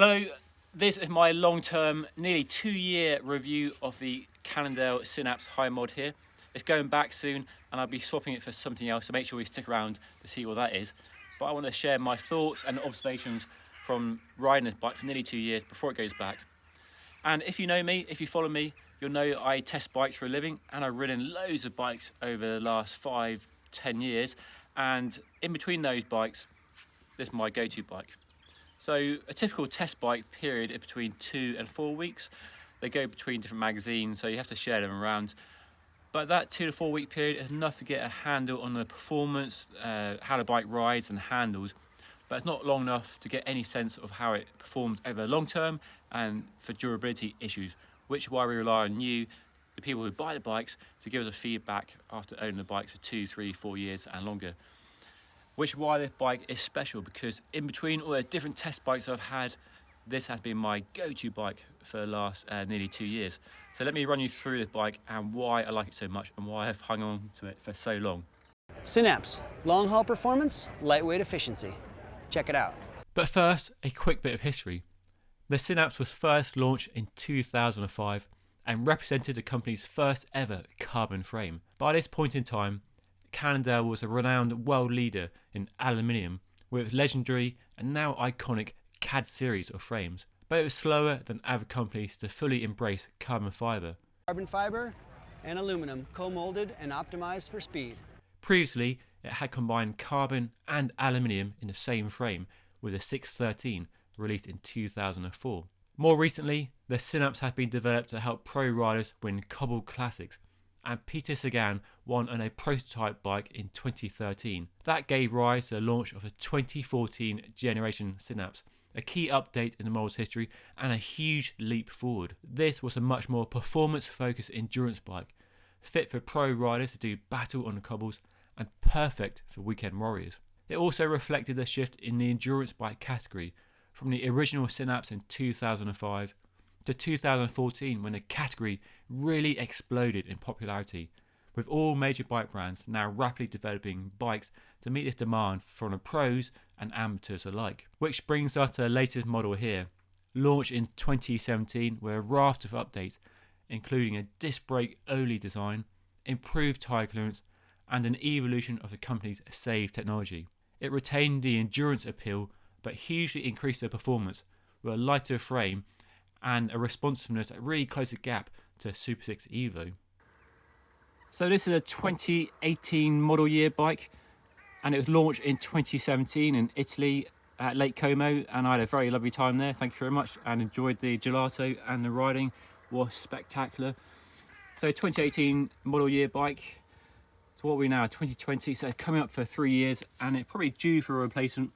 Hello, this is my long-term, nearly 2-year review of the Cannondale Synapse Hi-Mod here. It's going back soon and I'll be swapping it for something else, so make sure you stick around to see what that is. But I want to share my thoughts and observations from riding this bike for nearly 2 years before it goes back. And if you know me, if you follow me, you'll know I test bikes for a living, and I've ridden loads of bikes over the last 5-10 years. And in between those bikes, this is my go-to bike. So a typical test bike period is between 2 and 4 weeks. They go between different magazines, so you have to share them around. But that 2 to 4 week period is enough to get a handle on the performance, how the bike rides and handles. But it's not long enough to get any sense of how it performs over the long term and for durability issues, which is why we rely on you, the people who buy the bikes, to give us a feedback after owning the bikes for 2, 3, 4 years and longer. Which is why this bike is special, because in between all the different test bikes I've had, this has been my go-to bike for the last nearly 2 years. So let me run you through the bike and why I like it so much and why I've hung on to it for so long. Synapse, long haul performance, lightweight efficiency. Check it out. But first, a quick bit of history. The Synapse was first launched in 2005 and represented the company's first ever carbon frame. By this point in time, Cannondale was a renowned world leader in aluminium with its legendary and now iconic CAD series of frames, but it was slower than other companies to fully embrace carbon fibre. Carbon fiber and aluminum co-molded and optimized for speed. Previously, it had combined carbon and aluminium in the same frame with a 613 released in 2004. More recently, the Synapse has been developed to help pro riders win cobble classics, and Peter Sagan won on a prototype bike in 2013. That gave rise to the launch of a 2014 generation Synapse, a key update in the model's history and a huge leap forward. This was a much more performance-focused endurance bike, fit for pro riders to do battle on the cobbles and perfect for weekend warriors. It also reflected a shift in the endurance bike category from the original Synapse in 2005 to 2014, when the category really exploded in popularity, with all major bike brands now rapidly developing bikes to meet this demand from the pros and amateurs alike. Which brings us to the latest model here, launched in 2017 with a raft of updates, including a disc brake only design, improved tyre clearance, and an evolution of the company's SAVE technology. It retained the endurance appeal but hugely increased the performance with a lighter frame and a responsiveness that really closed the gap to Super 6 Evo. So this is a 2018 model year bike, and it was launched in 2017 in Italy at Lake Como, and I had a very lovely time there, thank you very much, and enjoyed the gelato, and the riding was spectacular. So 2018 model year bike, so what are we now, 2020, so coming up for 3 years, and it's probably due for a replacement,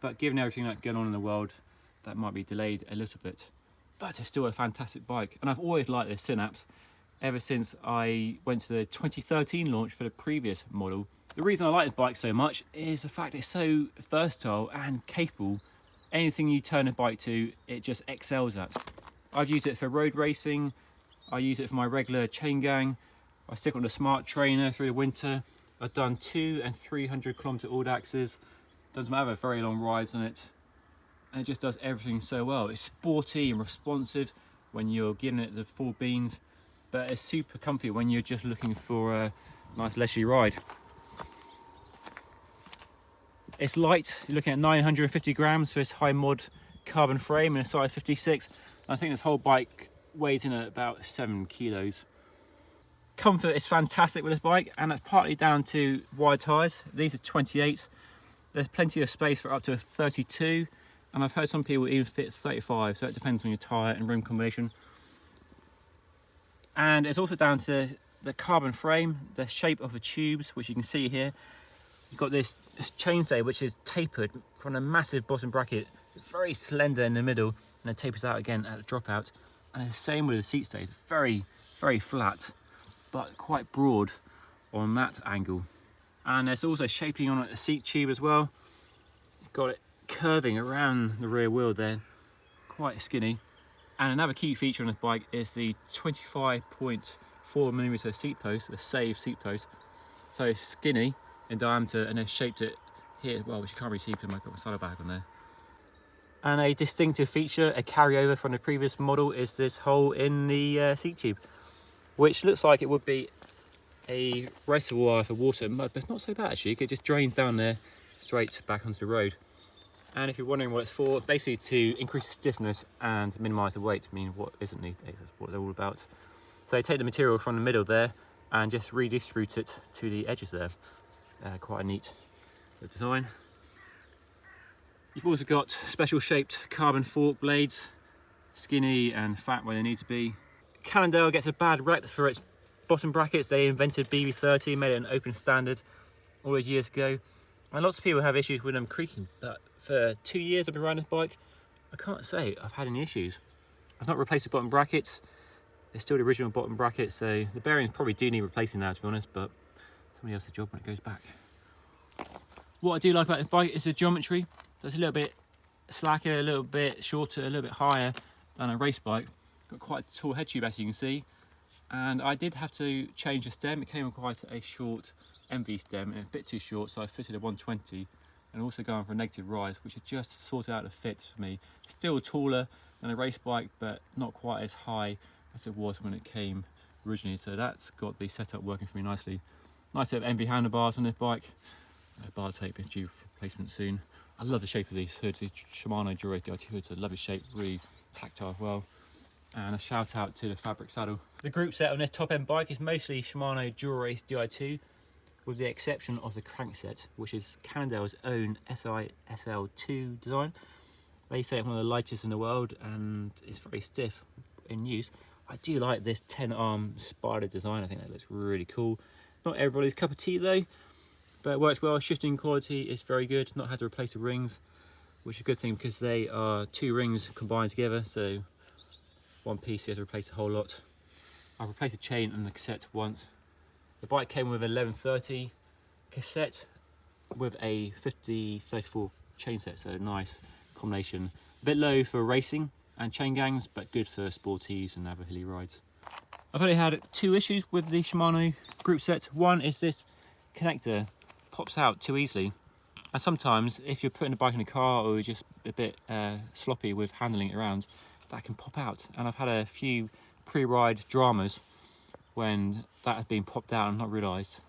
but given everything that's going on in the world, that might be delayed a little bit. But it's still a fantastic bike, and I've always liked this Synapse ever since I went to the 2013 launch for the previous model. The reason I like this bike so much is the fact it's so versatile and capable. Anything you turn a bike to, it just excels at. I've used it for road racing, I use it for my regular chain gang, I stick on the smart trainer through the winter. I've done 200 and 300 kilometre Audaxes, done some other very long rides on it, and it just does everything so well. It's sporty and responsive when you're giving it the full beans, but it's super comfy when you're just looking for a nice leisurely ride. It's light, you're looking at 950 grams for this Hi-Mod carbon frame in a size 56. I think this whole bike weighs in at about 7 kilos. Comfort is fantastic with this bike, and that's partly down to wide tyres. These are 28s. There's plenty of space for up to a 32. And I've heard some people even fit 35, so it depends on your tyre and rim combination. And it's also down to the carbon frame, the shape of the tubes, which you can see here. You've got this chainstay which is tapered from a massive bottom bracket, very slender in the middle, and it tapers out again at the dropout. And the same with the seat stays, very, very flat, but quite broad on that angle. And there's also shaping on the seat tube as well. You've got it curving around the rear wheel there, quite skinny. And another key feature on this bike is the 25.4mm seat post, the SAVE seat post. So skinny in diameter, and they've shaped it here as well, which you can't really see because I've got my saddlebag on there. And a distinctive feature, a carryover from the previous model, is this hole in the seat tube, which looks like it would be a reservoir for water and mud, but it's not so bad actually. It just drains down there straight back onto the road. And if you're wondering what it's for, basically to increase the stiffness and minimise the weight. I mean, what isn't these days? That's what they're all about. So you take the material from the middle there and just redistribute it to the edges there. Quite a neat design. You've also got special shaped carbon fork blades, skinny and fat where they need to be. Cannondale gets a bad rep for its bottom brackets. They invented BB30, made it an open standard all those years ago. And lots of people have issues with them creaking, but for 2 years I've been riding this bike, I can't say I've had any issues. I've not replaced the bottom brackets. They're still the original bottom brackets, so the bearings probably do need replacing now, to be honest, but somebody else's job when it goes back. What I do like about this bike is the geometry. So it's a little bit slacker, a little bit shorter, a little bit higher than a race bike. Got quite a tall head tube, as you can see. And I did have to change the stem. It came with quite a short MV stem, and a bit too short, so I fitted a 120 and also going for a negative rise, which has just sorted out the fit for me. Still taller than a race bike, but not quite as high as it was when it came originally. So that's got the setup working for me nicely. Nice set of MV handlebars on this bike. Bar tape is due for replacement soon. I love the shape of these hoods. The Shimano dura-ace DI2 hoods are a lovely shape, really tactile as well. And a shout out to the fabric saddle. The group set on this top end bike is mostly Shimano dura-ace DI2, with the exception of the crankset, which is Cannondale's own SI-SL2 design. They say it's one of the lightest in the world and it's very stiff in use. I do like this 10-arm spider design. I think that looks really cool. Not everybody's cup of tea though, but it works well. Shifting quality is very good. Not had to replace the rings, which is a good thing because they are 2 rings combined together, so one piece you have to replace a whole lot. I've replaced the chain and the cassette once. The bike came with an 1130 cassette with a 50-34 chain set, so nice combination. A bit low for racing and chain gangs, but good for sporties and other hilly rides. I've only had 2 issues with the Shimano group set. One is this connector pops out too easily, and sometimes if you're putting the bike in a car or you're just a bit sloppy with handling it around, that can pop out. And I've had a few pre-ride dramas when that has been popped out and not realised,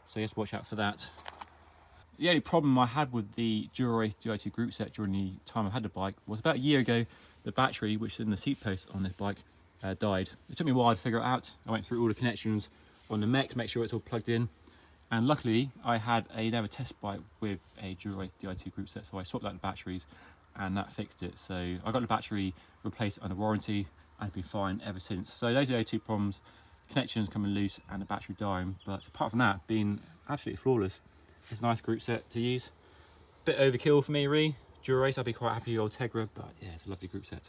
so you have to watch out for that. The only problem I had with the dura-ace DI2 group set during the time I've had the bike was about a year ago. The battery, which is in the seat post on this bike, died. It took me a while to figure it out. I went through all the connections on the mech to make sure it's all plugged in, and luckily I had another test bike with a dura-ace DI2 group set, so I swapped out the batteries and that fixed it. So I got the battery replaced under warranty and it's been fine ever since. So those are the 2 problems: connections coming loose and the battery dying. But apart from that, being absolutely flawless. It's a nice group set to use. Bit overkill for me really. Dura-ace, I'd be quite happy with Ultegra, but yeah, it's a lovely group set.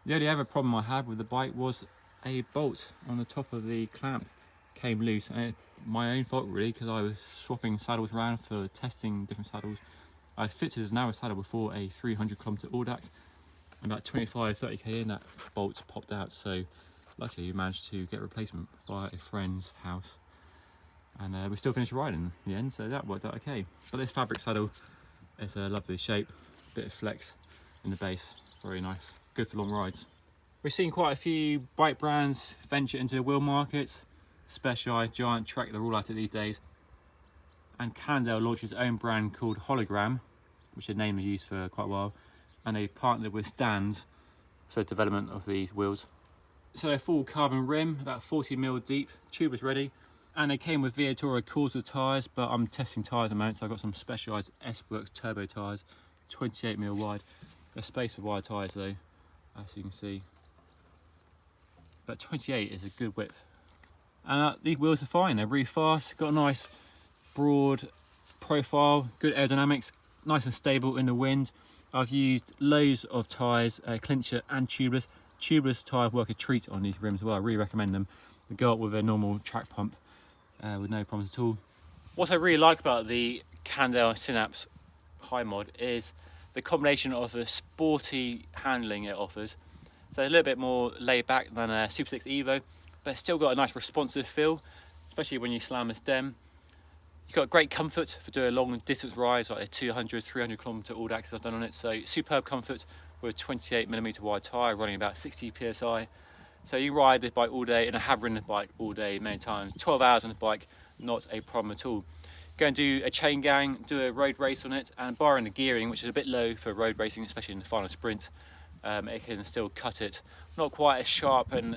The only other problem I had with the bike was a bolt on the top of the clamp came loose, and it's my own fault really, because I was swapping saddles around for testing different saddles. I fitted an hour saddle before a 300km Audax, and about 25-30k in, that bolt popped out, so luckily we managed to get a replacement by a friend's house, and we still finished riding in the end, so that worked out okay. But this fabric saddle is a lovely shape, bit of flex in the base, very nice, good for long rides. We've seen quite a few bike brands venture into the wheel market. Specialized, Giant, Trek, they're all at it these days. And Cannondale launched its own brand called Hologram, which is a name they used for quite a while, and they partnered with Stands for the development of these wheels. So a full carbon rim, about 40mm deep, tube is ready, and they came with Viatora Corsa tyres, but I'm testing tyres at the moment, so I've got some Specialized S-Works turbo tyres, 28mm wide. There's space for wide tyres though, as you can see. But 28 is a good width. And these wheels are fine, they're really fast, got a nice broad profile, good aerodynamics, nice and stable in the wind. I've used loads of tyres, clincher and tubeless. Tubeless tyre work a treat on these rims as well, I really recommend them. They go up with a normal track pump with no problems at all. What I really like about the Cannondale Synapse Hi-Mod is the combination of the sporty handling it offers. So a little bit more laid back than a Super 6 Evo, but it's still got a nice responsive feel, especially when you slam a stem. You've got great comfort for doing long distance rides, like a 200, 300 kilometre all axis I've done on it. So superb comfort with a 28mm wide tyre running about 60 psi. So you ride this bike all day, and I have ridden the bike all day many times. 12 hours on the bike, not a problem at all. Go and do a chain gang, do a road race on it, and barring the gearing, which is a bit low for road racing, especially in the final sprint, it can still cut it. Not quite as sharp and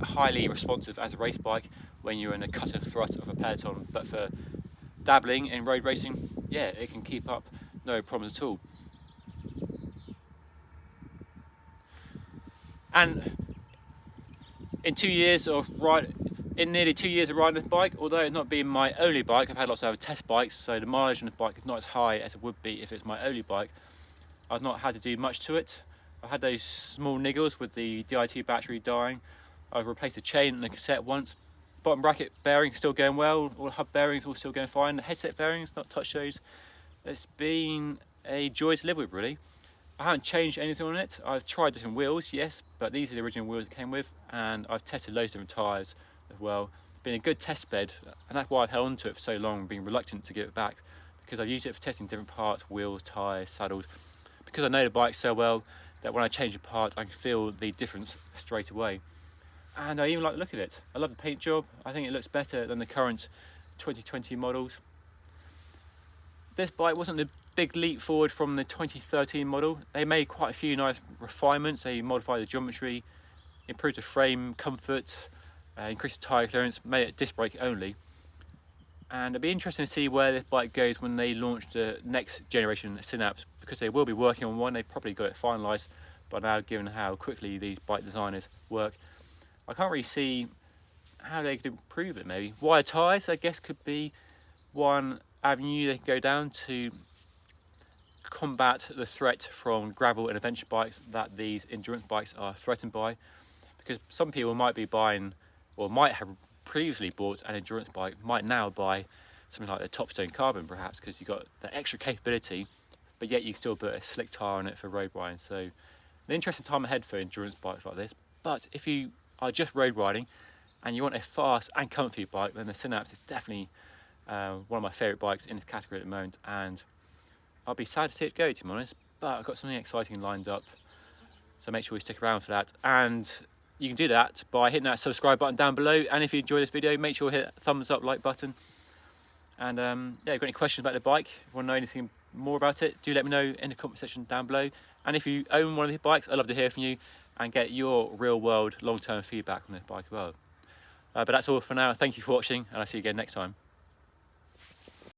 highly responsive as a race bike when you're in a cut and thrust of a peloton, but for dabbling in road racing, yeah, it can keep up, no problems at all. And in nearly 2 years of riding this bike, although it's not been my only bike, I've had lots of other test bikes, so the mileage on the bike is not as high as it would be if it's my only bike. I've not had to do much to it. I've had those small niggles with the DIT battery dying. I've replaced the chain and the cassette once. Bottom bracket bearings still going well, all the hub bearings all still going fine. The headset bearings, not touched those. It's been a joy to live with, really. I haven't changed anything on it. I've tried different wheels, yes, but these are the original wheels it came with, and I've tested loads of different tyres as well. It's been a good test bed, and that's why I've held on to it for so long, being reluctant to give it back, because I've used it for testing different parts, wheels, tyres, saddles, because I know the bike so well that when I change a part, I can feel the difference straight away. And I even like the look of it. I love the paint job. I think it looks better than the current 2020 models. This bike wasn't the big leap forward from the 2013 model. They made quite a few nice refinements. They modified the geometry, improved the frame comfort, increased the tyre clearance, made it disc brake only. And it'll be interesting to see where this bike goes when they launch the next generation Synapse, because they will be working on one. They've probably got it finalised by now, given how quickly these bike designers work. I can't really see how they could improve it. Maybe wire tyres, I guess, could be one avenue they could go down to combat the threat from gravel and adventure bikes that these endurance bikes are threatened by. Because some people might be buying, or might have previously bought an endurance bike, might now buy something like the Topstone Carbon, perhaps, because you've got that extra capability, but yet you still put a slick tyre on it for road riding. So an interesting time ahead for endurance bikes like this. But if you are just road riding and you want a fast and comfy bike, then the Synapse is definitely one of my favourite bikes in this category at the moment, and I'll be sad to see it go, to be honest, but I've got something exciting lined up, so make sure you stick around for that. And you can do that by hitting that subscribe button down below, and if you enjoy this video, make sure you hit that thumbs up like button. And yeah, if you've got any questions about the bike, want to know anything more about it, do let me know in the comment section down below. And if you own one of these bikes, I'd love to hear from you and get your real world long-term feedback on this bike as well. But that's all for now. Thank you for watching, and I'll see you again next time.